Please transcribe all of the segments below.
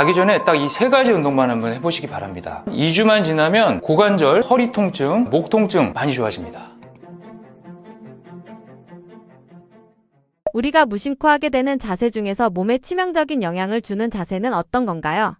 자기 전에 딱 이 세 가지 운동만 한번 해보시기 바랍니다. 2주만 지나면 고관절, 허리 통증, 목 통증 많이 좋아집니다. 우리가 무심코 하게 되는 자세 중에서 몸에 치명적인 영향을 주는 자세는 어떤 건가요?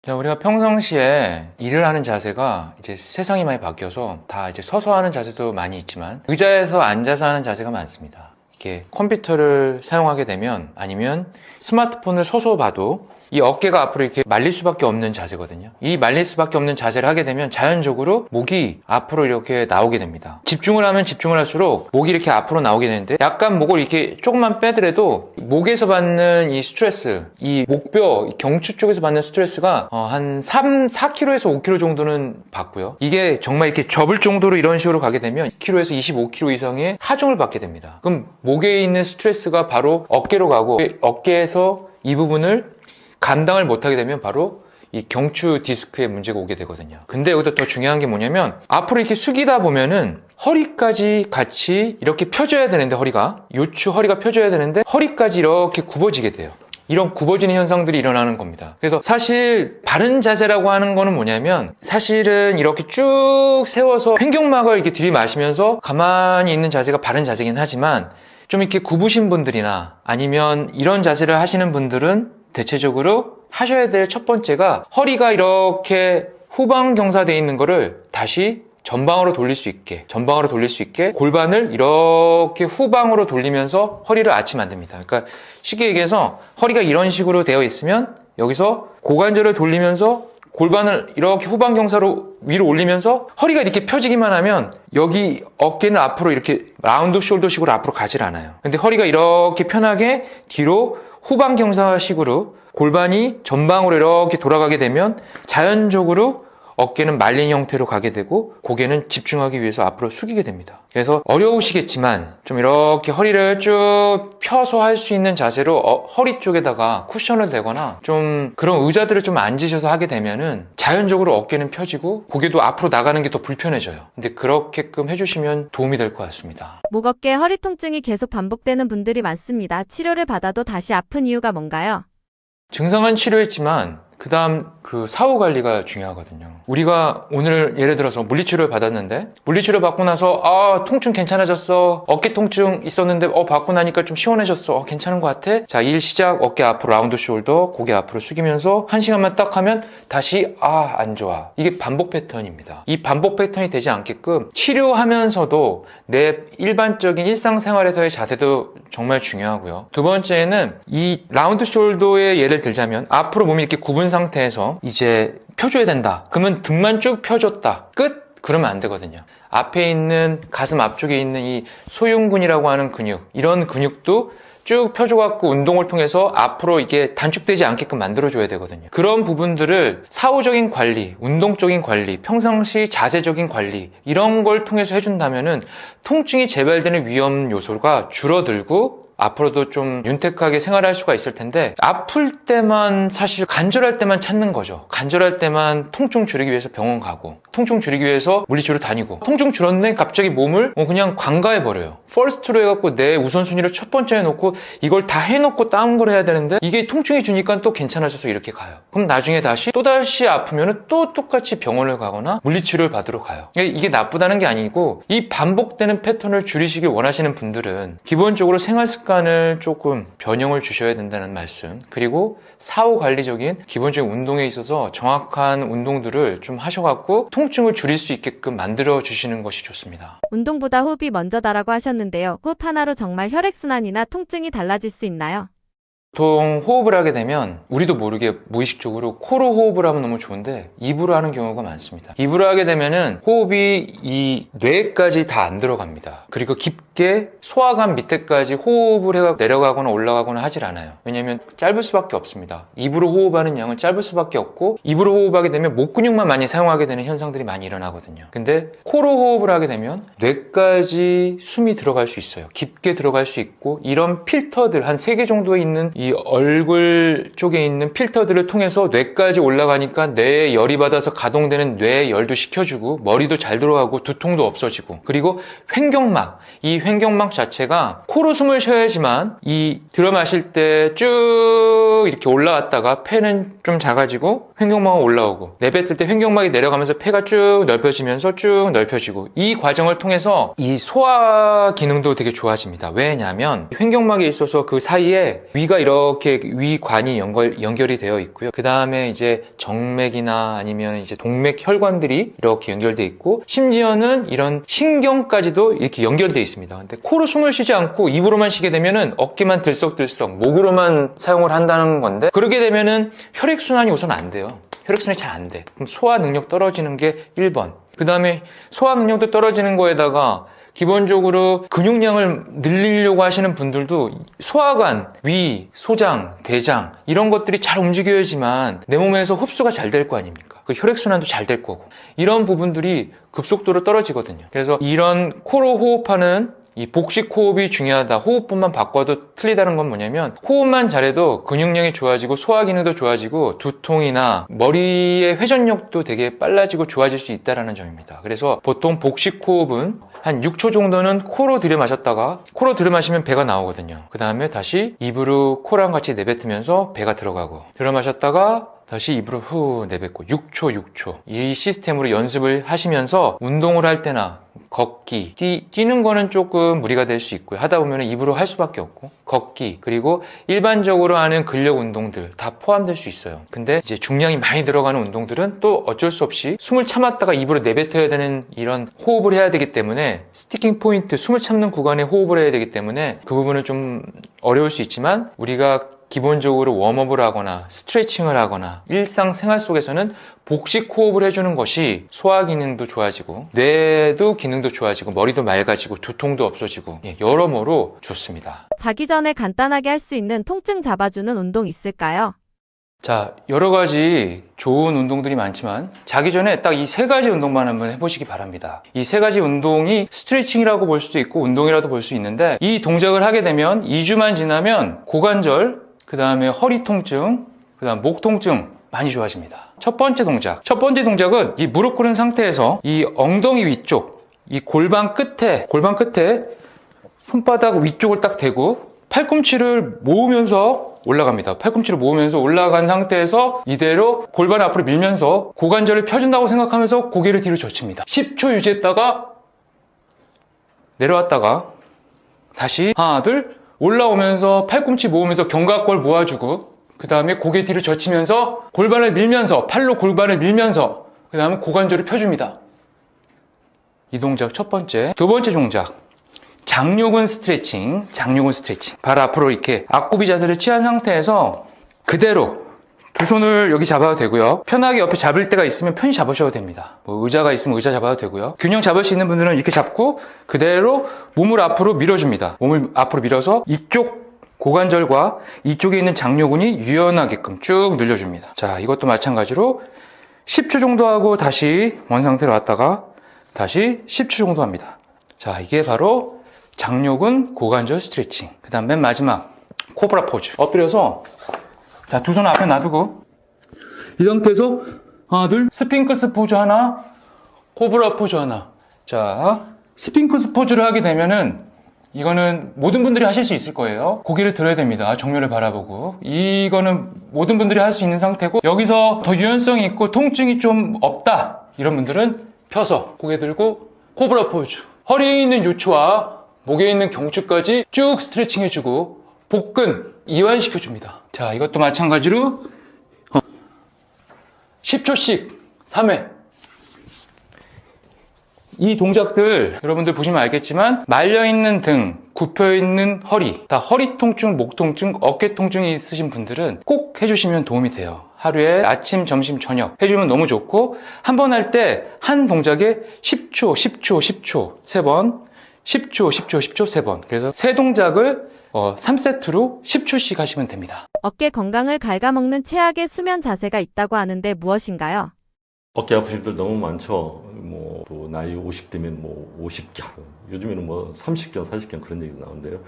자, 우리가 평상시에 일을 하는 자세가 이제 세상이 많이 바뀌어서 다 이제 서서 하는 자세도 많이 있지만 의자에서 앉아서 하는 자세가 많습니다. 이렇게 컴퓨터를 사용하게 되면 아니면 스마트폰을 서서 봐도 이 어깨가 앞으로 이렇게 말릴 수밖에 없는 자세거든요. 이 말릴 수밖에 없는 자세를 하게 되면 자연적으로 목이 앞으로 이렇게 나오게 됩니다. 집중을 하면 집중을 할수록 목이 이렇게 앞으로 나오게 되는데 약간 목을 이렇게 조금만 빼더라도 목에서 받는 이 스트레스, 이 목뼈, 이 경추 쪽에서 받는 스트레스가 한 4kg에서 5kg 정도는 받고요. 이게 정말 이렇게 접을 정도로 이런 식으로 가게 되면 10kg에서 25kg 이상의 하중을 받게 됩니다. 그럼 목에 있는 스트레스가 바로 어깨로 가고 어깨에서 이 부분을 감당을 못하게 되면 바로 이 경추 디스크에 문제가 오게 되거든요. 근데 여기서 더 중요한 게 뭐냐면 앞으로 이렇게 숙이다 보면은 허리까지 같이 이렇게 펴져야 되는데 요추 허리가 펴져야 되는데 허리까지 이렇게 굽어지게 돼요. 이런 굽어지는 현상들이 일어나는 겁니다. 그래서 사실 바른 자세라고 하는 거는 뭐냐면 사실은 이렇게 쭉 세워서 횡격막을 이렇게 들이마시면서 가만히 있는 자세가 바른 자세긴 하지만 좀 이렇게 굽으신 분들이나 아니면 이런 자세를 하시는 분들은 대체적으로 하셔야 될 첫 번째가 허리가 이렇게 후방 경사되어 있는 거를 다시 전방으로 돌릴 수 있게 골반을 이렇게 후방으로 돌리면서 허리를 아치 만듭니다. 그러니까 쉽게 얘기해서 허리가 이런 식으로 되어 있으면 여기서 고관절을 돌리면서 골반을 이렇게 후방 경사로 위로 올리면서 허리가 이렇게 펴지기만 하면 여기 어깨는 앞으로 이렇게 라운드 숄더식으로 앞으로 가질 않아요. 근데 허리가 이렇게 편하게 뒤로 후방 경사식으로 골반이 전방으로 이렇게 돌아가게 되면 자연적으로 어깨는 말린 형태로 가게 되고 고개는 집중하기 위해서 앞으로 숙이게 됩니다. 그래서 어려우시겠지만 좀 이렇게 허리를 쭉 펴서 할 수 있는 자세로 허리 쪽에다가 쿠션을 대거나 좀 그런 의자들을 좀 앉으셔서 하게 되면은 자연적으로 어깨는 펴지고 고개도 앞으로 나가는 게 더 불편해져요. 근데 그렇게끔 해주시면 도움이 될 것 같습니다. 목, 어깨, 허리 통증이 계속 반복되는 분들이 많습니다. 치료를 받아도 다시 아픈 이유가 뭔가요? 증상은 치료했지만 그 다음 사후 관리가 중요하거든요. 우리가 오늘 예를 들어서 물리치료를 받았는데 물리치료 받고 나서 통증 괜찮아졌어, 어깨 통증 있었는데 받고 나니까 좀 시원해졌어, 괜찮은 것 같아. 자, 일 시작. 어깨 앞으로 라운드 숄더, 고개 앞으로 숙이면서 1시간만 딱 하면 다시 안 좋아. 이게 반복 패턴입니다. 이 반복 패턴이 되지 않게끔 치료하면서도 내 일반적인 일상생활에서의 자세도 정말 중요하고요. 두 번째는 이 라운드 숄더의 예를 들자면 앞으로 몸이 이렇게 굽은 상태에서 이제 펴줘야 된다. 그러면 등만 쭉 펴줬다. 끝? 그러면 안 되거든요. 앞에 있는 가슴 앞쪽에 있는 이 소흉근이라고 하는 근육, 이런 근육도 쭉 펴줘갖고 운동을 통해서 앞으로 이게 단축되지 않게끔 만들어줘야 되거든요. 그런 부분들을 사후적인 관리, 운동적인 관리, 평상시 자세적인 관리 이런 걸 통해서 해준다면은 통증이 재발되는 위험 요소가 줄어들고 앞으로도 좀 윤택하게 생활할 수가 있을 텐데 아플 때만 사실 간절할 때만 찾는 거죠. 간절할 때만 통증 줄이기 위해서 병원 가고 통증 줄이기 위해서 물리치료 다니고 통증 줄었네 갑자기 몸을 그냥 관가해버려요. 퍼스트로 해갖고 내 우선순위를 첫 번째에 놓고 이걸 다 해놓고 다른 걸 해야 되는데 이게 통증이 주니까 또 괜찮아져서 이렇게 가요. 그럼 나중에 또다시 아프면 또 똑같이 병원을 가거나 물리치료를 받으러 가요. 이게 나쁘다는 게 아니고 이 반복되는 패턴을 줄이시길 원하시는 분들은 기본적으로 생활 습관을 조금 변형을 주셔야 된다는 말씀, 그리고 사후 관리적인 기본적인 운동에 있어서 정확한 운동들을 좀 하셔갖고 통증을 줄일 수 있게끔 만들어 주시는 것이 좋습니다. 운동보다 호흡이 먼저다라고 하셨는데요. 호흡 하나로 정말 혈액순환이나 통증이 달라질 수 있나요? 보통 호흡을 하게 되면 우리도 모르게 무의식적으로 코로 호흡을 하면 너무 좋은데 입으로 하는 경우가 많습니다. 입으로 하게 되면은 호흡이 이 뇌까지 다 안 들어갑니다. 그리고 깊게 소화관 밑에까지 호흡을 해가 내려가거나 올라가거나 하질 않아요. 왜냐면 짧을 수밖에 없습니다. 입으로 호흡하는 양은 짧을 수밖에 없고 입으로 호흡하게 되면 목 근육만 많이 사용하게 되는 현상들이 많이 일어나거든요. 근데 코로 호흡을 하게 되면 뇌까지 숨이 들어갈 수 있어요. 깊게 들어갈 수 있고 이런 필터들 한 3개 정도에 있는 이 얼굴 쪽에 있는 필터들을 통해서 뇌까지 올라가니까 뇌에 열이 받아서 가동되는 뇌 열도 식혀주고 머리도 잘 들어가고 두통도 없어지고 그리고 횡격막, 이 횡격막 자체가 코로 숨을 쉬어야지만 이 들어 마실 때 쭉 쭉 이렇게 올라왔다가 폐는 좀 작아지고 횡격막은 올라오고, 내뱉을 때 횡격막이 내려가면서 폐가 쭉 넓혀지면서 쭉 넓혀지고, 이 과정을 통해서 이 소화 기능도 되게 좋아집니다. 왜냐하면 횡격막에 있어서 그 사이에 위가 이렇게 위관이 연결이 되어 있고요. 그 다음에 이제 정맥이나 아니면 이제 동맥 혈관들이 이렇게 연결되어 있고, 심지어는 이런 신경까지도 이렇게 연결되어 있습니다. 근데 코로 숨을 쉬지 않고 입으로만 쉬게 되면은 어깨만 들썩들썩 목으로만 사용을 한다는 건데, 그렇게 되면은 혈액순환이 우선 안 돼요. 혈액순환이 잘 안 돼. 그럼 소화 능력 떨어지는 게 1번. 그 다음에 소화 능력도 떨어지는 거에다가 기본적으로 근육량을 늘리려고 하시는 분들도 소화관, 위, 소장, 대장 이런 것들이 잘 움직여야지만 내 몸에서 흡수가 잘 될 거 아닙니까? 그 혈액순환도 잘 될 거고, 이런 부분들이 급속도로 떨어지거든요. 그래서 이런 코로 호흡하는 이 복식 호흡이 중요하다. 호흡법만 바꿔도 틀리다는 건 뭐냐면, 호흡만 잘해도 근육량이 좋아지고 소화 기능도 좋아지고 두통이나 머리의 회전력도 되게 빨라지고 좋아질 수 있다는 점입니다. 그래서 보통 복식 호흡은 한 6초 정도는 코로 들이마셨다가, 코로 들이마시면 배가 나오거든요. 그 다음에 다시 입으로 코랑 같이 내뱉으면서 배가 들어가고, 들이마셨다가 다시 입으로 후 내뱉고, 6초 이 시스템으로 연습을 하시면서 운동을 할 때나 걷기, 뛰는 거는 조금 무리가 될 수 있고요. 하다 보면 입으로 할 수밖에 없고, 걷기, 그리고 일반적으로 하는 근력 운동들 다 포함될 수 있어요. 근데 이제 중량이 많이 들어가는 운동들은 또 어쩔 수 없이 숨을 참았다가 입으로 내뱉어야 되는 이런 호흡을 해야 되기 때문에, 스티킹 포인트, 숨을 참는 구간에 호흡을 해야 되기 때문에 그 부분은 좀 어려울 수 있지만, 우리가 기본적으로 웜업을 하거나 스트레칭을 하거나 일상생활 속에서는 복식 호흡을 해주는 것이 소화 기능도 좋아지고 뇌도 기능도 좋아지고 머리도 맑아지고 두통도 없어지고, 여러모로 좋습니다. 자기 전에 간단하게 할 수 있는 통증 잡아주는 운동 있을까요? 자, 여러 가지 좋은 운동들이 많지만 자기 전에 딱 이 세 가지 운동만 한번 해보시기 바랍니다. 이 세 가지 운동이 스트레칭이라고 볼 수도 있고 운동이라도 볼 수 있는데, 이 동작을 하게 되면 2주만 지나면 고관절, 그 다음에 허리 통증, 그 다음 목 통증 많이 좋아집니다. 첫 번째 동작은 이 무릎 꿇은 상태에서 이 엉덩이 위쪽, 이 골반 끝에 손바닥 위쪽을 딱 대고 팔꿈치를 모으면서 올라갑니다. 팔꿈치를 모으면서 올라간 상태에서 이대로 골반 앞으로 밀면서 고관절을 펴준다고 생각하면서 고개를 뒤로 젖힙니다. 10초 유지했다가 내려왔다가 다시 하나 둘 올라오면서 팔꿈치 모으면서 견갑골 모아주고, 그 다음에 고개 뒤로 젖히면서 골반을 밀면서, 팔로 골반을 밀면서 그 다음에 고관절을 펴줍니다. 이 동작 첫 번째. 두 번째 동작, 장요근 스트레칭. 발 앞으로 이렇게 앞구비 자세를 취한 상태에서 그대로 두 손을 여기 잡아도 되고요. 편하게 옆에 잡을 때가 있으면 편히 잡으셔도 됩니다. 뭐 의자가 있으면 의자 잡아도 되고요. 균형 잡을 수 있는 분들은 이렇게 잡고 그대로 몸을 앞으로 밀어줍니다. 몸을 앞으로 밀어서 이쪽 고관절과 이쪽에 있는 장요근이 유연하게끔 쭉 늘려줍니다. 자, 이것도 마찬가지로 10초 정도 하고 다시 원상태로 왔다가 다시 10초 정도 합니다. 자, 이게 바로 장요근 고관절 스트레칭. 그 다음 맨 마지막 코브라 포즈. 엎드려서 자, 두 손 앞에 놔두고 이 상태에서 하나 둘 스핑크스 포즈 하나, 코브라 포즈 하나. 자, 스핑크스 포즈를 하게 되면은 이거는 모든 분들이 하실 수 있을 거예요. 고개를 들어야 됩니다. 정면을 바라보고. 이거는 모든 분들이 할 수 있는 상태고, 여기서 더 유연성이 있고 통증이 좀 없다 이런 분들은 펴서 고개 들고 코브라 포즈. 허리에 있는 요추와 목에 있는 경추까지 쭉 스트레칭 해주고 복근 이완시켜줍니다. 자, 이것도 마찬가지로 10초씩 3회. 이 동작들 여러분들 보시면 알겠지만, 말려있는 등, 굽혀있는 허리, 다 허리 통증, 목 통증, 어깨 통증이 있으신 분들은 꼭 해주시면 도움이 돼요. 하루에 아침, 점심, 저녁 해주면 너무 좋고, 한 번 할 때 한 동작에 10초, 10초, 10초 3번, 10초, 10초, 10초 3번. 그래서 세 동작을 3세트로 10초씩 하시면 됩니다. 어깨 건강을 갉아먹는 최악의 수면 자세가 있다고 하는데 무엇인가요? 어깨 아프신 분들 너무 많죠. 또 나이 50대면 50견, 요즘에는 30견, 40견 그런 얘기 나오는데요.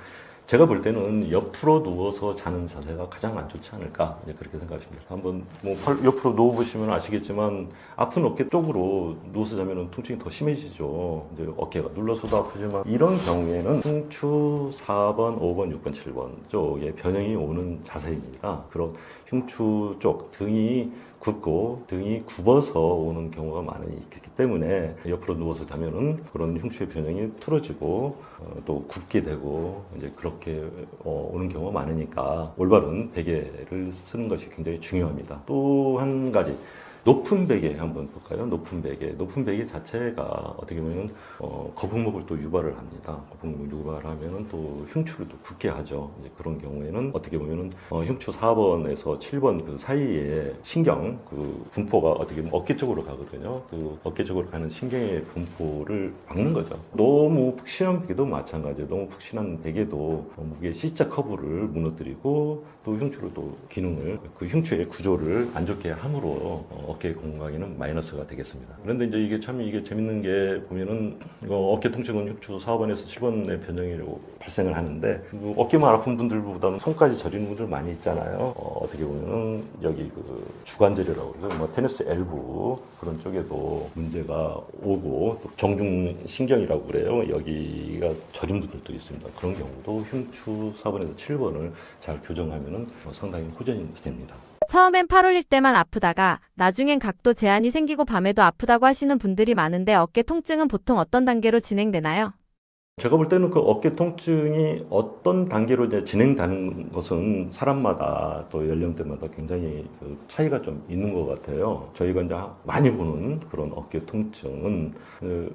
제가 볼 때는 옆으로 누워서 자는 자세가 가장 안 좋지 않을까 이제 그렇게 생각합니다. 한번 뭐 옆으로 누워 보시면 아시겠지만 아픈 어깨 쪽으로 누워서 자면 통증이 더 심해지죠. 이제 어깨가 눌러서도 아프지만 이런 경우에는 흉추 4번, 5번, 6번, 7번 쪽에 변형이 오는 자세입니다. 그런 흉추 쪽 등이 굽고 등이 굽어서 오는 경우가 많이 있기 때문에 옆으로 누워서 자면은 그런 흉추의 변형이 틀어지고 또 굽게 되고 이제 그렇게 오는 경우가 많으니까 올바른 베개를 쓰는 것이 굉장히 중요합니다. 또 한 가지 높은 베개 한번 볼까요? 높은 베개. 높은 베개 자체가 어떻게 보면 거북목을 또 유발을 합니다. 거북목을 유발하면은 또 흉추를 또 붓게 하죠. 이제 그런 경우에는 어떻게 보면은 흉추 4번에서 7번 그 사이에 신경 그 분포가 어떻게 보면 어깨 쪽으로 가거든요. 그 어깨 쪽으로 가는 신경의 분포를 막는 거죠. 너무 푹신한 베개도 마찬가지예요. 너무 푹신한 베개도 목의 C자 커브를 무너뜨리고 또 흉추를 또 기능을 그 흉추의 구조를 안 좋게 함으로 어깨 건강에는 마이너스가 되겠습니다. 그런데 이제 이게 참 재밌는 게 보면은 어깨 통증은 흉추 4번에서 7번의 변형으로 발생을 하는데 어깨만 아픈 분들보다는 손까지 저리는 분들 많이 있잖아요. 어떻게 보면은 여기 그 주관절이라고 그러죠. 뭐 테니스 엘보 그런 쪽에도 문제가 오고 또 정중신경이라고 그래요. 여기가 저린 분들도 있습니다. 그런 경우도 흉추 4번에서 7번을 잘 교정하면은 상당히 호전이 됩니다. 처음엔 팔 올릴 때만 아프다가 나중엔 각도 제한이 생기고 밤에도 아프다고 하시는 분들이 많은데 어깨 통증은 보통 어떤 단계로 진행되나요? 제가 볼 때는 그 어깨 통증이 어떤 단계로 이제 진행되는 것은 사람마다 또 연령대마다 굉장히 그 차이가 좀 있는 것 같아요. 저희가 이제 많이 보는 그런 어깨 통증은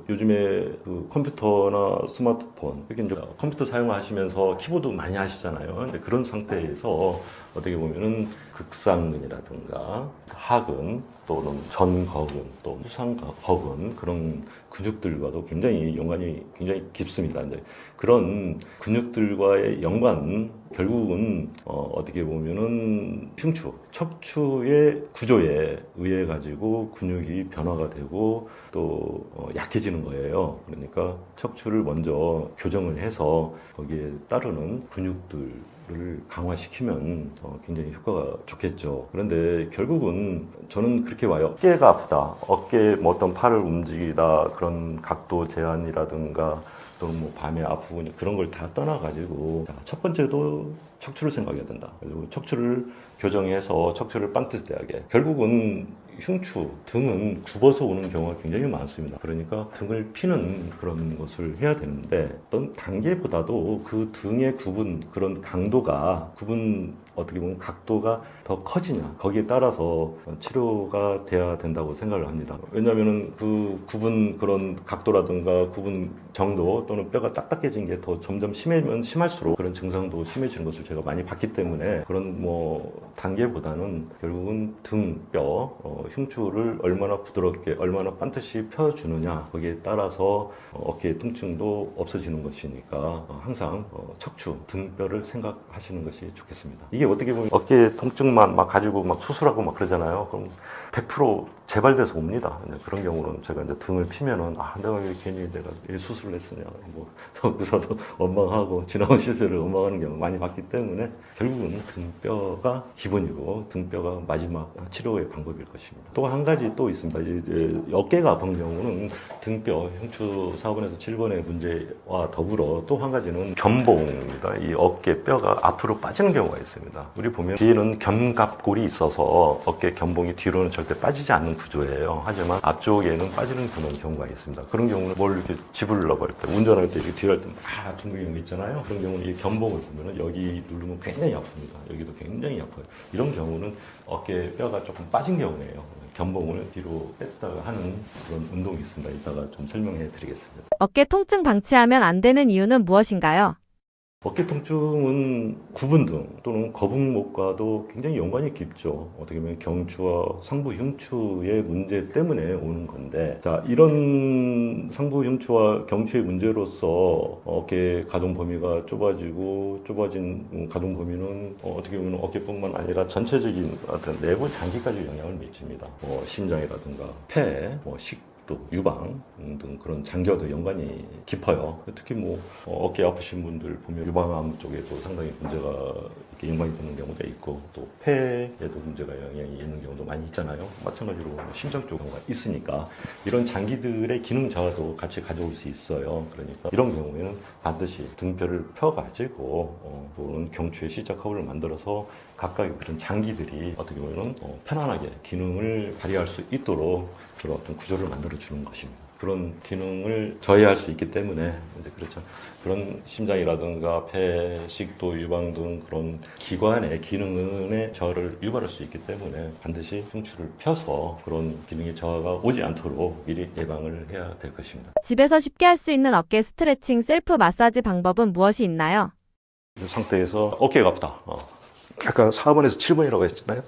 요즘에 그 컴퓨터나 스마트폰, 특히 이제 컴퓨터 사용하시면서 키보드 많이 하시잖아요. 근데 그런 상태에서 어떻게 보면은 극상근이라든가 하근 또는 전거근 또 후상거근 그런 근육들과도 굉장히 연관이 굉장히 깊습니다. 이제 그런 근육들과의 연관 결국은 어떻게 보면은 흉추, 척추의 구조에 의해 가지고 근육이 변화가 되고 또 약해지는 거예요. 그러니까 척추를 먼저 교정을 해서 거기에 따르는 근육들을 강화시키면 굉장히 효과가 좋겠죠. 그런데 결국은 저는 그렇게 와요. 어깨가 아프다. 어깨 뭐 어떤 팔을 움직이다. 그런 각도 제한이라든가 또는 뭐 밤에 아프고 그런 걸 다 떠나가지고 첫 번째도 척추를 생각해야 된다. 그리고 척추를 교정해서 척추를 반듯하게 결국은 흉추, 등은 굽어서 오는 경우가 굉장히 많습니다. 그러니까 등을 피는 그런 것을 해야 되는데 어떤 단계보다도 그 등의 굽은 그런 강도가 굽은 어떻게 보면 각도가 더 커지냐 거기에 따라서 치료가 돼야 된다고 생각을 합니다. 왜냐하면 그 굽은 그런 각도라든가 굽은 정도 또는 뼈가 딱딱해진 게 더 점점 심해면 심할수록 그런 증상도 심해지는 것을 제가 많이 봤기 때문에 그런 뭐 단계보다는 결국은 등, 뼈, 흉추를 얼마나 부드럽게 얼마나 반듯이 펴주느냐 거기에 따라서 어깨의 통증도 없어지는 것이니까 항상 척추, 등뼈를 생각하시는 것이 좋겠습니다. 이게 어떻게 보면 어깨 통증만 막 가지고 막 수술하고 막 그러잖아요. 그럼 100% 재발돼서 옵니다. 그런 경우는 제가 이제 등을 피면은 내가 왜 괜히 내가 왜 수술을 했으냐 뭐 거기서도 원망하고 지나온 시절을 원망하는 경우 많이 봤기 때문에 결국은 등뼈가 기본이고 등뼈가 마지막 치료의 방법일 것입니다. 또 한 가지 또 있습니다. 이제 어깨가 아픈 경우는 등뼈 흉추 4번에서 7번의 문제와 더불어 또 한 가지는 견봉입니다. 이 어깨 뼈가 앞으로 빠지는 경우가 있습니다. 우리 보면 뒤에는 견갑골이 있어서 어깨 견봉이 뒤로는 절대 빠지지 않는 구조예요. 하지만 앞쪽에는 빠지는 그런 경우가 있습니다. 그런 경우는 뭘 이렇게 집으려고 할 때, 운전할 때 이렇게 뒤로 할 때 막 아픈 경우 있잖아요. 그런 경우는 이 견봉을 보면은 여기 누르면 굉장히 아픕니다. 여기도 굉장히 아파요. 이런 경우는 어깨 뼈가 조금 빠진 경우예요. 견봉을 뒤로 뺐다가 하는 그런 운동이 있습니다. 이따가 좀 설명해 드리겠습니다. 어깨 통증 방치하면 안 되는 이유는 무엇인가요? 어깨 통증은 구분 등 또는 거북목과도 굉장히 연관이 깊죠. 어떻게 보면 경추와 상부 흉추의 문제 때문에 오는 건데, 자, 이런 상부 흉추와 경추의 문제로서 어깨 가동 범위가 좁아지고 좁아진 가동 범위는 어떻게 보면 어깨뿐만 아니라 전체적인 어떤 내부 장기까지 영향을 미칩니다. 심장이라든가 폐, 식도 식도, 유방 등 그런 장기와도 연관이 깊어요. 특히 뭐 어깨 아프신 분들 보면 유방암 쪽에도 상당히 문제가 이렇게 연관이 되는 경우가 있고 또 폐에도 문제가 영향이 있는 경우도 많이 있잖아요. 마찬가지로 심장 쪽 경우가 있으니까 이런 장기들의 기능 저하도 같이 가져올 수 있어요. 그러니까 이런 경우에는 반드시 등뼈를 펴가지고 또는 경추의 시작커브를 만들어서 각각의 그런 장기들이 어떻게 보면 편안하게 기능을 발휘할 수 있도록 그런 어떤 구조를 만들어 주는 것입니다. 그런 기능을 저해할 수 있기 때문에 이제 그렇죠. 그런 심장이라든가 폐, 식도, 유방 등 그런 기관의 기능의 저하를 유발할 수 있기 때문에 반드시 흉추를 펴서 그런 기능의 저하가 오지 않도록 미리 예방을 해야 될 것입니다. 집에서 쉽게 할 수 있는 어깨 스트레칭 셀프 마사지 방법은 무엇이 있나요? 이 상태에서 어깨가 아프다. 아까 4번에서 7번이라고 했잖아요.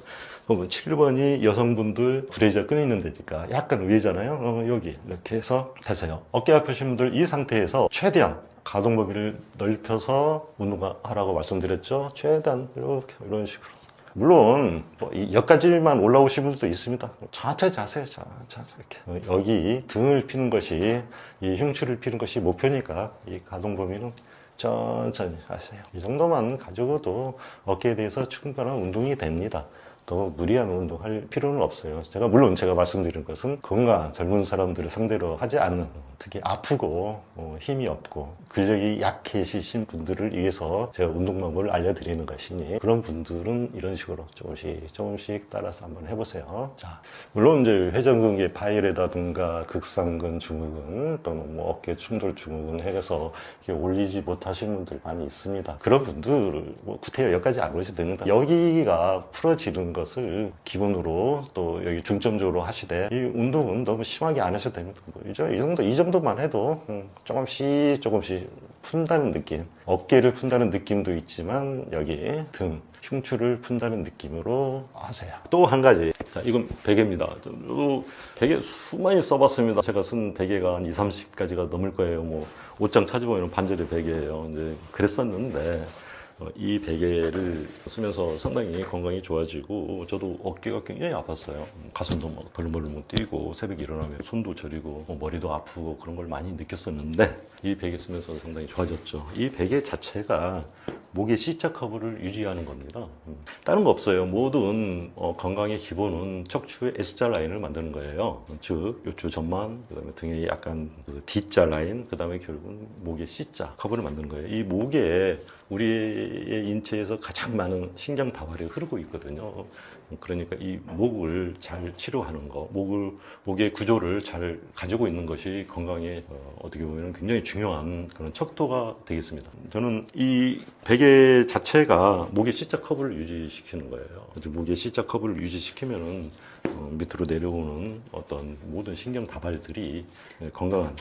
7번이 여성분들 브레이저 끈에 있는 데니까 약간 위잖아요. 여기 이렇게 해서 되세요. 어깨 아프신 분들 이 상태에서 최대한 가동 범위를 넓혀서 운동하라고 말씀드렸죠. 최대한 이렇게 이런 식으로. 물론 여기까지만 올라오신 분들도 있습니다. 천천히 자세요. 이렇게 여기 등을 피는 것이 이 흉추를 피는 것이 목표니까 이 가동 범위는 천천히 하세요. 이 정도만 가지고도 어깨에 대해서 충분한 운동이 됩니다. 너무 무리한 운동할 필요는 없어요. 물론 제가 말씀드린 것은 건강한 젊은 사람들을 상대로 하지 않는, 특히 아프고 힘이 없고 근력이 약해지신 분들을 위해서 제가 운동 방법을 알려드리는 것이니 그런 분들은 이런 식으로 조금씩 따라서 한번 해보세요. 자, 물론 이제 회전근개 바이레라든가 극상근 증후군 또는 뭐 어깨 충돌 증후군 해서 올리지 못하시는 분들 많이 있습니다. 그런 분들을 구태여 여기까지 안 오셔도 됩니다. 여기가 풀어지는 것을 기본으로 또 여기 중점적으로 하시되 이 운동은 너무 심하게 안 하셔도 됩니다. 이 정도만 해도 조금씩 푼다는 느낌, 어깨를 푼다는 느낌도 있지만 여기 등, 흉추를 푼다는 느낌으로 하세요. 또 한 가지, 자, 이건 베개입니다. 베개 수많이 써봤습니다. 제가 쓴 베개가 한 20-30가지가 넘을 거예요. 뭐 옷장 찾아보면 반절의 베개예요. 이제 그랬었는데 이 베개를 쓰면서 상당히 건강이 좋아지고 저도 어깨가 굉장히 아팠어요. 가슴도 막 벌렁벌렁 뛰고 새벽에 일어나면 손도 저리고 머리도 아프고 그런 걸 많이 느꼈었는데 이 베개 쓰면서 상당히 좋아졌죠. 이 베개 자체가 목의 C자 커브를 유지하는 겁니다. 다른 거 없어요. 모든 건강의 기본은 척추의 S자 라인을 만드는 거예요. 즉 요추 전만, 그다음에 등에 약간 D자 라인, 그다음에 결국은 목의 C자 커브를 만드는 거예요. 이 목에 우리의 인체에서 가장 많은 신경 다발이 흐르고 있거든요. 그러니까 이 목을 잘 치료하는 거, 목의 구조를 잘 가지고 있는 것이 건강에 어떻게 보면 굉장히 중요한 그런 척도가 되겠습니다. 저는 이 베개 자체가 목의 C자 커브를 유지시키는 거예요. 목의 C자 커브를 유지시키면은 밑으로 내려오는 어떤 모든 신경 다발들이 건강한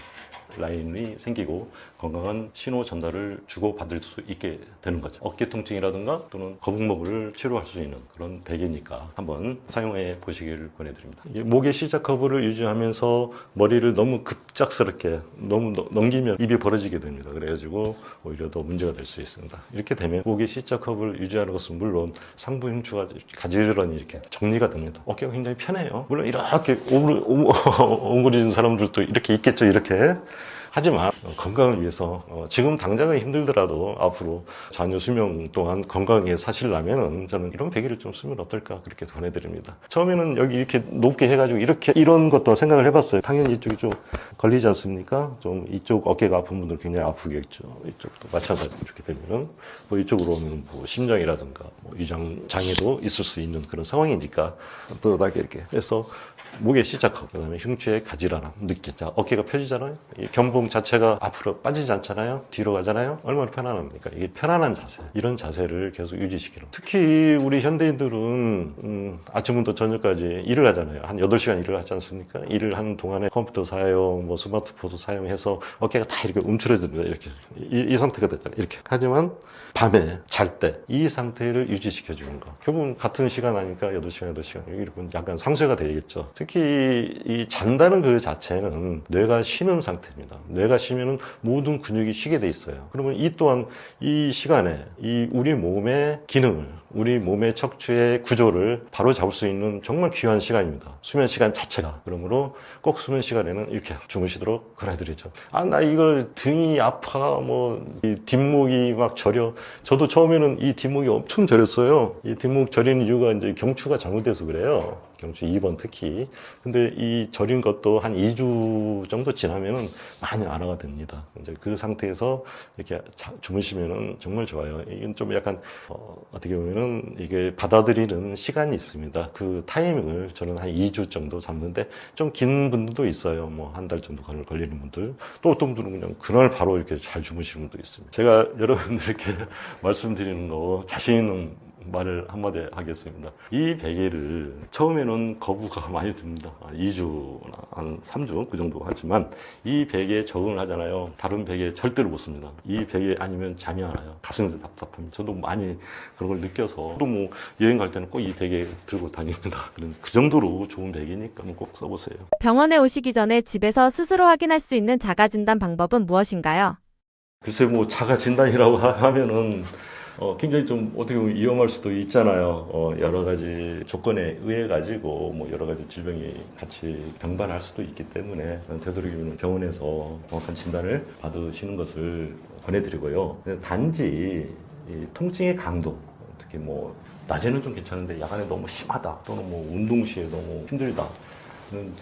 라인이 생기고 건강한 신호 전달을 주고받을 수 있게 되는 거죠. 어깨 통증이라든가 또는 거북목을 치료할 수 있는 그런 베개니까 한번 사용해 보시기를 권해드립니다. 목의 C자 커브를 유지하면서 머리를 너무 급작스럽게 너무 넘기면 입이 벌어지게 됩니다. 그래가지고 오히려 더 문제가 될 수 있습니다. 이렇게 되면 목의 C자 커브를 유지하는 것은 물론 상부 흉추가 가지런히 이렇게 정리가 됩니다. 어깨가 굉장히 편해요. 물론 이렇게 옹그리는 사람들도 이렇게 있겠죠. 이렇게. 하지만 건강을 위해서 지금 당장은 힘들더라도 앞으로 자녀 수명 동안 건강하게 사시려면 저는 이런 베개를 좀 쓰면 어떨까 그렇게 권해드립니다. 처음에는 여기 이렇게 높게 해가지고 이런 것도 생각을 해봤어요. 당연히 이쪽이 좀 걸리지 않습니까? 좀 이쪽 어깨가 아픈 분들 굉장히 아프겠죠. 이쪽도 마찬가지로 이렇게 되면 뭐 이쪽으로 오면 뭐 심장이라든가 뭐 위장 장애도 있을 수 있는 그런 상황이니까 떳떳하게 이렇게 해서 목의 C자 커브, 그다음에 흉추의 가지런함 느끼. 자, 어깨가 펴지잖아요. 이 견봉 자체가 앞으로 빠지지 않잖아요. 뒤로 가잖아요. 얼마나 편안합니까? 이게 편안한 자세. 이런 자세를 계속 유지시키는. 특히 우리 현대인들은 아침부터 저녁까지 일을 하잖아요. 한 8시간 일을 하지 않습니까? 일을 하는 동안에 컴퓨터 사용, 뭐 스마트폰도 사용해서 어깨가 다 이렇게 움츠러집니다. 이렇게 이 상태가 되잖아요. 이렇게. 하지만 밤에 잘 때 이 상태를 유지시켜 주는 거. 결국은 같은 시간 하니까 8시간, 8시간. 이렇게 약간 상쇄가 되겠죠. 특히 이 잔다는 그 자체는 뇌가 쉬는 상태입니다. 뇌가 쉬면은 모든 근육이 쉬게 돼 있어요. 그러면 이 또한 이 시간에 이 우리 몸의 기능을, 우리 몸의 척추의 구조를 바로 잡을 수 있는 정말 귀한 시간입니다. 수면 시간 자체가. 그러므로 꼭 수면 시간에는 이렇게 주무시도록 권해드리죠. 아, 나 이거 등이 아파, 이 뒷목이 막 저려. 저도 처음에는 이 뒷목이 엄청 저렸어요. 이 뒷목 저리는 이유가 이제 경추가 잘못돼서 그래요. 경추 2번 특히. 근데 이 저린 것도 한 2주 정도 지나면은 많이 완화가 됩니다. 이제 그 상태에서 이렇게 주무시면은 정말 좋아요. 이건 좀 약간, 어떻게 보면은 이게 받아들이는 시간이 있습니다. 그 타이밍을 저는 한 2주 정도 잡는데 좀 긴 분들도 있어요. 뭐 한 달 정도 걸리는 분들. 또 어떤 분들은 그냥 그날 바로 이렇게 잘 주무시는 분도 있습니다. 제가 여러분들께 말씀드리는 거 자신 있는 말을 한마디 하겠습니다. 이 베개를 처음에는 거부가 많이 듭니다. 2주나 한 3주 그 정도 하지만 이 베개에 적응을 하잖아요. 다른 베개 절대로 못 씁니다. 이 베개 아니면 잠이 안 와요. 가슴이 답답합니다. 저도 많이 그런 걸 느껴서 또 뭐 여행 갈 때는 꼭 이 베개 들고 다닙니다. 그 정도로 좋은 베개니까 꼭 써보세요. 병원에 오시기 전에 집에서 스스로 확인할 수 있는 자가 진단 방법은 무엇인가요? 글쎄 뭐 자가 진단이라고 하면은 굉장히 좀 어떻게 보면 위험할 수도 있잖아요. 여러 가지 조건에 의해 가지고 뭐 여러 가지 질병이 같이 병반할 수도 있기 때문에 되도록이면 병원에서 정확한 진단을 받으시는 것을 권해드리고요. 단지 이 통증의 강도, 특히 뭐 낮에는 좀 괜찮은데 야간에 너무 심하다 또는 뭐 운동 시에 너무 힘들다.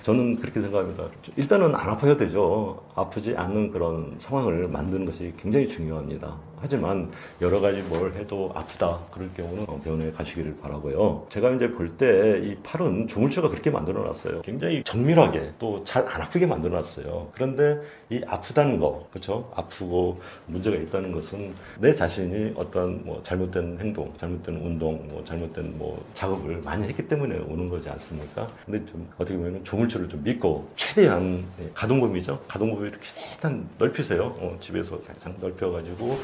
저는 그렇게 생각합니다. 일단은 안 아파야 되죠. 아프지 않는 그런 상황을 만드는 것이 굉장히 중요합니다. 하지만 여러 가지 뭘 해도 아프다 그럴 경우는 병원에 가시기를 바라고요. 제가 이제 볼 때 이 팔은 조물주가 그렇게 만들어 놨어요. 굉장히 정밀하게 또 잘 안 아프게 만들어 놨어요. 그런데 이 아프다는 거, 그렇죠? 아프고 문제가 있다는 것은 내 자신이 어떤 뭐 잘못된 행동, 잘못된 운동, 뭐 잘못된 뭐 작업을 많이 했기 때문에 오는 거지 않습니까? 근데 좀 어떻게 보면 조물주를 좀 믿고 최대한 가동범위죠. 가동범위를 최대한 넓히세요. 집에서 가장 넓혀가지고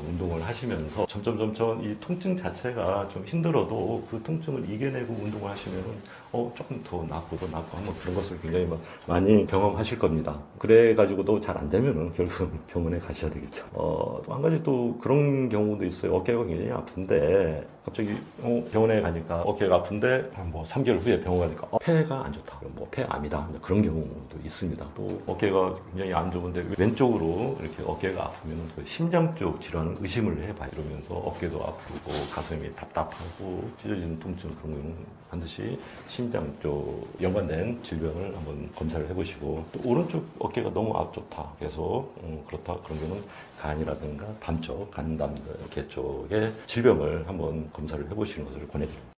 운동을 하시면서 점점 이 통증 자체가 좀 힘들어도 그 통증을 이겨내고 운동을 하시면은 조금 더 낫고 한번 그런 것을 굉장히 많이 경험하실 겁니다. 그래가지고도 잘 안 되면은 결국은 병원에 가셔야 되겠죠. 또 한 가지 또 그런 경우도 있어요. 어깨가 굉장히 아픈데 갑자기 병원에 가니까 어깨가 아픈데 한 뭐 3개월 후에 병원 가니까 폐가 안 좋다. 뭐 폐암이다. 그런 경우도 있습니다. 또 어깨가 굉장히 안 좋은데 왼쪽으로 이렇게 어깨가 아프면 그 심장 쪽 질환을 의심을 해봐 이러면서 어깨도 아프고 가슴이 답답하고 찢어지는 통증 그런 경우는 반드시 심장 쪽 연관된 질병을 한번 검사를 해보시고 또 오른쪽 어깨가 너무 좋다 계속 그렇다 그런 경우는 간이라든가 담 쪽, 간담계 쪽의 질병을 한번 검사를 해보시는 것을 권해드립니다.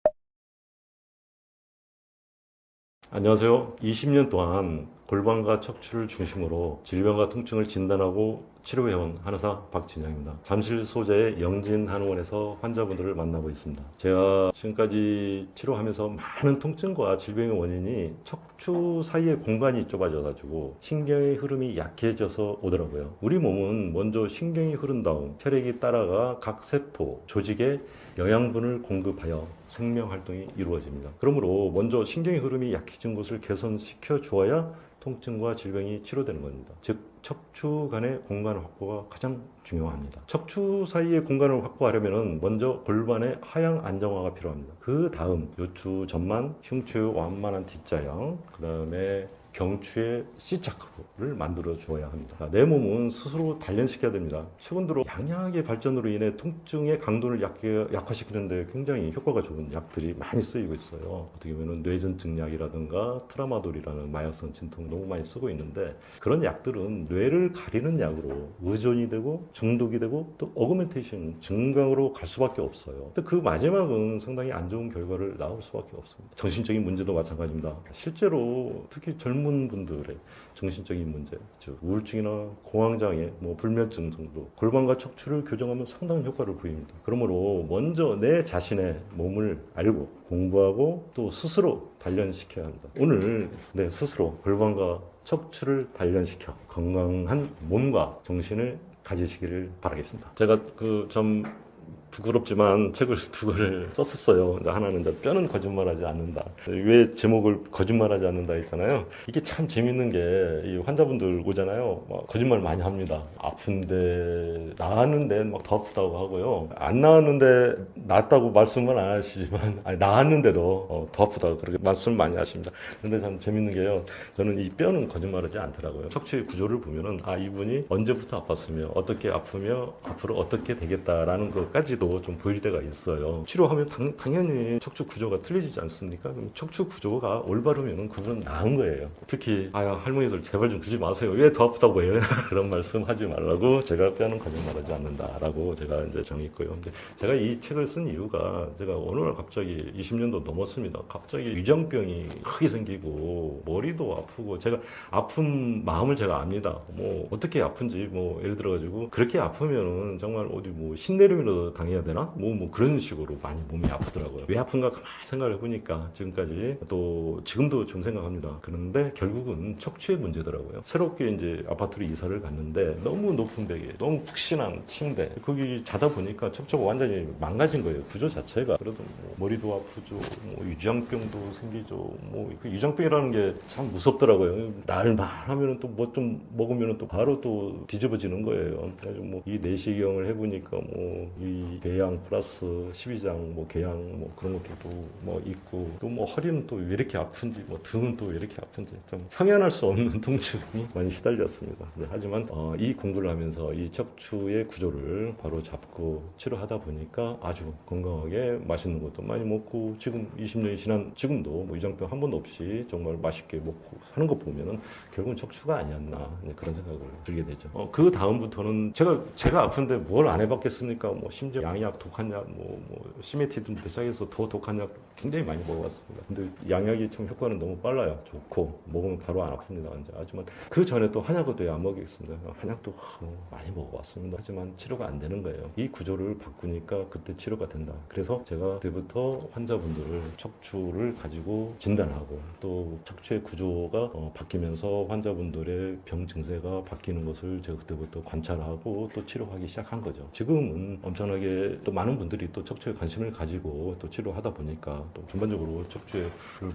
안녕하세요. 20년 동안 골반과 척추를 중심으로 질병과 통증을 진단하고 치료해온 한의사 박진영입니다. 잠실 소재의 영진한의원에서 환자분들을 만나고 있습니다. 제가 지금까지 치료하면서 많은 통증과 질병의 원인이 척추 사이의 공간이 좁아져가지고 신경의 흐름이 약해져서 오더라고요. 우리 몸은 먼저 신경이 흐른 다음 혈액이 따라가 각 세포, 조직에 영양분을 공급하여 생명활동이 이루어집니다. 그러므로 먼저 신경의 흐름이 약해진 곳을 개선시켜 주어야 통증과 질병이 치료되는 겁니다. 즉 척추 간의 공간 확보가 가장 중요합니다. 척추 사이의 공간을 확보하려면 먼저 골반의 하향 안정화가 필요합니다. 그 다음 요추 전만, 흉추의 완만한 뒷자형, 그 다음에 경추의 C자크를 만들어 주어야 합니다. 내 몸은 스스로 단련시켜야 됩니다. 최근 들어 양약의 발전으로 인해 통증의 강도를 약화시키는데 굉장히 효과가 좋은 약들이 많이 쓰이고 있어요. 어떻게 보면 뇌전증 약이라든가 트라마돌이라는 마약성 진통 너무 많이 쓰고 있는데 그런 약들은 뇌를 가리는 약으로 의존이 되고 중독이 되고 또 어그멘테이션 증강으로 갈 수밖에 없어요. 근데 그 마지막은 상당히 안 좋은 결과를 낳을 수밖에 없습니다. 정신적인 문제도 마찬가지입니다. 실제로 특히 젊은 분들의 정신적인 문제, 즉 우울증이나 공황장애, 불면증 정도 골반과 척추를 교정하면 상당한 효과를 보입니다. 그러므로 먼저 내 자신의 몸을 알고 공부하고 또 스스로 단련시켜야 합니다. 오늘 내 스스로 골반과 척추를 단련시켜 건강한 몸과 정신을 가지시기를 바라겠습니다. 제가 부끄럽지만 책을 두 권을 썼었어요. 하나는 이제 뼈는 거짓말하지 않는다. 왜 제목을 거짓말하지 않는다 했잖아요. 이게 참 재밌는 게 이 환자분들 오잖아요. 막 거짓말 많이 합니다. 아픈데 나았는데 막 더 아프다고 하고요. 안 나았는데 낫다고 말씀은 안 하시지만 아니, 나았는데도 더 아프다고 그렇게 말씀 많이 하십니다. 근데 참 재밌는 게요. 저는 이 뼈는 거짓말하지 않더라고요. 척추의 구조를 보면은 아 이분이 언제부터 아팠으며 어떻게 아프며 앞으로 어떻게 되겠다라는 것까지도 좀 보일 때가 있어요. 치료하면 당연히 척추 구조가 틀려지지 않습니까? 그럼 척추 구조가 올바르면 그분은 나은 거예요. 특히 아야 할머니들 제발 좀 그러지 마세요. 왜 더 아프다고 해요? 그런 말씀 하지 말라고 제가 뼈는 거짓말하지 않는다라고 제가 이제 정했고요. 근데 제가 이 책을 쓴 이유가 제가 어느 날 갑자기 20년도 넘었습니다. 갑자기 위장병이 크게 생기고 머리도 아프고 제가 아픈 마음을 제가 압니다. 뭐 어떻게 아픈지 뭐 예를 들어가지고 그렇게 아프면은 정말 어디 뭐 신내림이라도 당해야 되나? 뭐 그런 식으로 많이 몸이 아프더라고요. 왜 아픈가 가만히 생각을 해보니까 지금까지 또 지금도 좀 생각합니다. 그런데 결국은 척추의 문제더라고요. 새롭게 이제 아파트로 이사를 갔는데 너무 높은 베개, 너무 푹신한 침대 거기 자다 보니까 척추가 완전히 망가진 거예요. 구조 자체가. 그래도 뭐 머리도 아프죠. 뭐 유장병도 생기죠. 뭐 그 유장병이라는 게 참 무섭더라고요. 날만 하면은 또 뭐 좀 먹으면은 또 바로 또 뒤집어지는 거예요. 그래가지고 뭐 이 내시경을 해보니까 뭐 이 배양 플러스 12장 뭐 궤양 뭐 그런 것들도 뭐 있고 또 뭐 허리는 또 왜 이렇게 아픈지 뭐 등은 또 왜 이렇게 아픈지 좀 형연할 수 없는 통증이 많이 시달렸습니다. 네, 하지만 이 공부를 하면서 이 척추의 구조를 바로 잡고 치료하다 보니까 아주 건강하게 맛있는 것도 많이 먹고 지금 20년이 지난 지금도 뭐 위장병 한 번도 없이 정말 맛있게 먹고 사는 거 보면은 결국은 척추가 아니었나 그런 생각을 들게 되죠. 그 다음부터는 제가 아픈데 뭘 안 해봤겠습니까? 뭐 심지어 양약, 독한 약, 뭐 시메티드부터 시작해서 더 독한 약 굉장히 많이 먹어봤습니다. 근데 양약이 참 효과는 너무 빨라요. 좋고 먹으면 바로 안 아픕니다. 하지만 그 전에 또 한약을 또 안 먹겠습니다. 한약도 많이 먹어봤습니다. 하지만 치료가 안 되는 거예요. 이 구조를 바꾸니까 그때 치료가 된다. 그래서 제가 그때부터 환자분들을 척추를 가지고 진단하고 또 척추의 구조가 바뀌면서 환자분들의 병 증세가 바뀌는 것을 제가 그때부터 관찰하고 또 치료하기 시작한 거죠. 지금은 엄청나게 또 많은 분들이 또 척추에 관심을 가지고 또 치료하다 보니까 또 전반적으로 척추를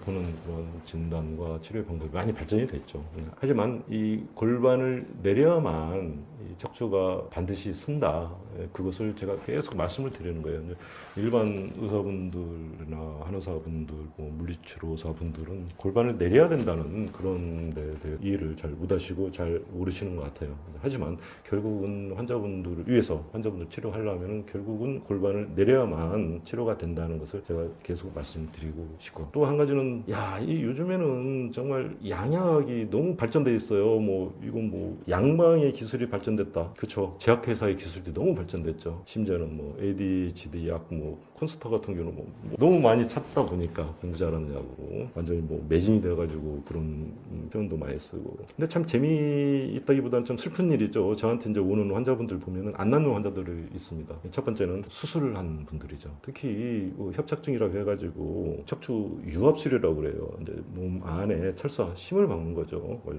보는 그런 진단과 치료 방법이 많이 발전이 됐죠. 하지만 이 골반을 내려야만 이 척추가 반드시 쓴다. 그것을 제가 계속 말씀을 드리는 거예요. 일반 의사분들이나 한의사분들, 뭐 물리치료사분들은 골반을 내려야 된다는 그런 데 대해 이해를 잘 못하시고 잘 모르시는 것 같아요. 하지만 결국은 환자분들을 위해서 환자분들 치료하려면 결국은 골반을 내려야만 치료가 된다는 것을 제가 계속 말씀드리고 싶고 또 한 가지는 이 요즘에는 정말 양약이 너무 발전돼 있어요. 뭐 이건 뭐 양방의 기술이 발전됐다. 그렇죠. 제약회사의 기술이 너무 발전됐죠. 심지어는 뭐 ADHD 약, 뭐 콘스터 같은 경우는 뭐 너무 많이 찾다 보니까 공부 잘하는 약으로 완전히 뭐 매진이 돼가지고 그런 표현도 많이 쓰고. 근데 참 재미있다기보다는 좀 슬픈 일이죠. 저한테 이제 오는 환자분들 보면은 안 낫는 환자들이 있습니다. 첫 번째는 수술을 한 분들이죠. 특히 협착증이라고 해가지고 척추 유압술이라고 그래요. 이제 몸 안에 철사 심을 박는 거죠. 뭐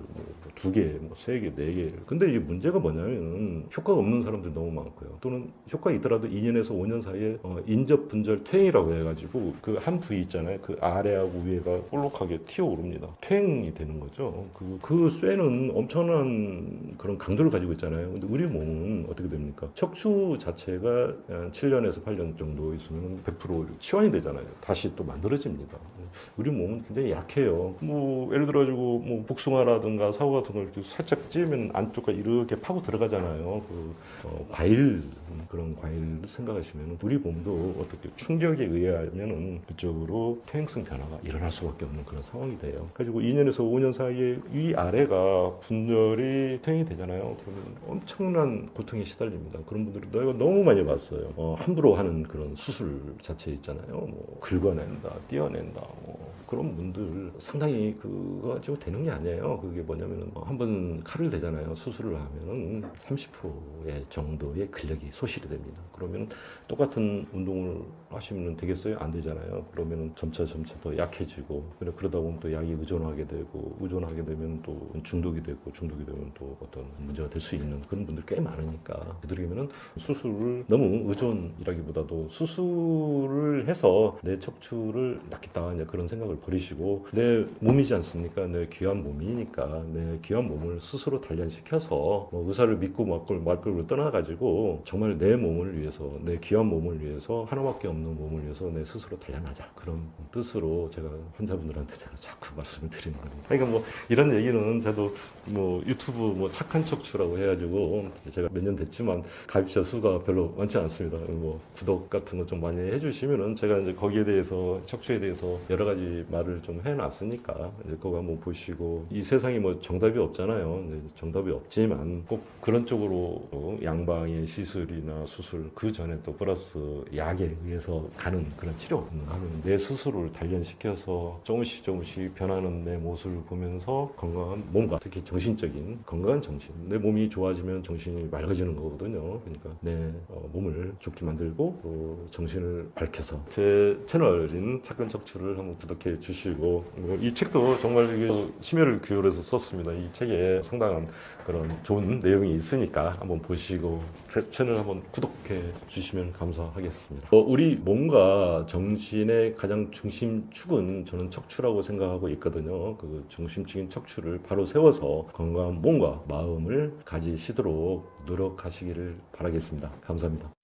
2개, 뭐 3개, 4개. 근데 이 문제가 뭐냐면은 효과가 없는 사람들 너무 많고요. 또는 효과 있더라도 2년에서 5년 사이에 인접 분절 퇴행이라고 해가지고 그 한 부위 있잖아요. 그 아래하고 위에가 볼록하게 튀어오릅니다. 퇴행이 되는 거죠. 그 쇠는 엄청난 그런 강도를 가지고 있잖아요. 근데 우리 몸은 어떻게 됩니까? 척추 자체가 7년에서 8년 정도 있으면 100% 치환이 되잖아요. 다시 또 만들어집니다. 우리 몸은 굉장히 약해요. 뭐 예를 들어가지고 뭐 복숭아라든가 사과 같은 걸 이렇게 살짝 찌면 안쪽까지 이렇게 파고 들어가잖아요. 과일 그런 과일을 생각하시면 우리 몸도 어떻게 충격에 의하면은 그쪽으로 퇴행성 변화가 일어날 수밖에 없는 그런 상황이 돼요. 그리고 2년에서 5년 사이에 위 아래가 분절이 퇴행이 되잖아요. 그러면 엄청난 고통에 시달립니다. 그런 분들이 내가 너무 많이 봤어요. 함부로 하는 그런 수술 자체 있잖아요. 뭐 긁어낸다, 띄어낸다, 뭐 그런 분들 상당히 그거 가지고 되는 게 아니에요. 그게 뭐냐면은 한번 칼을 대잖아요. 수술을 하면은 30%의 정도의 근력이 소실이 됩니다. 그러면 똑같은 운동을 하시면 되겠어요? 안 되잖아요. 그러면 점차 더 약해지고 그러다 보면 또 약이 의존하게 되면 또 중독이 되면 또 어떤 문제가 될 수 있는 그런 분들이 꽤 많으니까 그들에게는 수술을 너무 의존이라기보다도 수술을 해서 내 척추를 낫겠다 이제 그런 생각을 버리시고 내 몸이지 않습니까? 내 귀한 몸이니까 내 귀한 몸을 스스로 단련시켜서 뭐 의사를 믿고 말걸로 떠나가지고 정말 내 몸을 위해서 내 귀한 몸을 위해서 하나밖에 없는 몸을 위해서 내 스스로 단련하자 그런 뜻으로 제가 환자분들한테 제가 자꾸 말씀을 드리는 겁니다. 그러니까 뭐 이런 얘기는 저도 뭐 유튜브 뭐 착한 척추라고 해가지고 제가 몇 년 됐지만 가입자 수가 별로 많지 않습니다. 뭐 구독 같은 거 좀 많이 해주시면은 제가 이제 거기에 대해서 척추에 대해서 여러 가지 말을 좀 해놨으니까 이제 그거 한번 보시고 이 세상에 뭐 정답이 없잖아요. 정답이 없지만 꼭 그런 쪽으로 양방의 시술이나 수술 그 전에 또 플러스 약에 의해서 가는 그런 치료 하는 내 스스로를 단련시켜서 조금씩 변하는 내 모습을 보면서 건강한 몸과 특히 정신적인 건강한 정신 내 몸이 좋아지면 정신이 맑아지는 거거든요. 그러니까 내 몸을 좋게 만들고 또 정신을 밝혀서 제 채널인 착한 척추를 한번 구독해 주시고 이 책도 정말 이게 심혈을 기울여서 썼습니다. 이 책에 상당한 그런 좋은 내용이 있으니까 한번 보시고 제 채널 한번 구독해 주시면 감사하겠습니다. 우리 몸과 정신의 가장 중심축은 저는 척추라고 생각하고 있거든요. 그 중심축인 척추를 바로 세워서 건강한 몸과 마음을 가지시도록 노력하시기를 바라겠습니다. 감사합니다.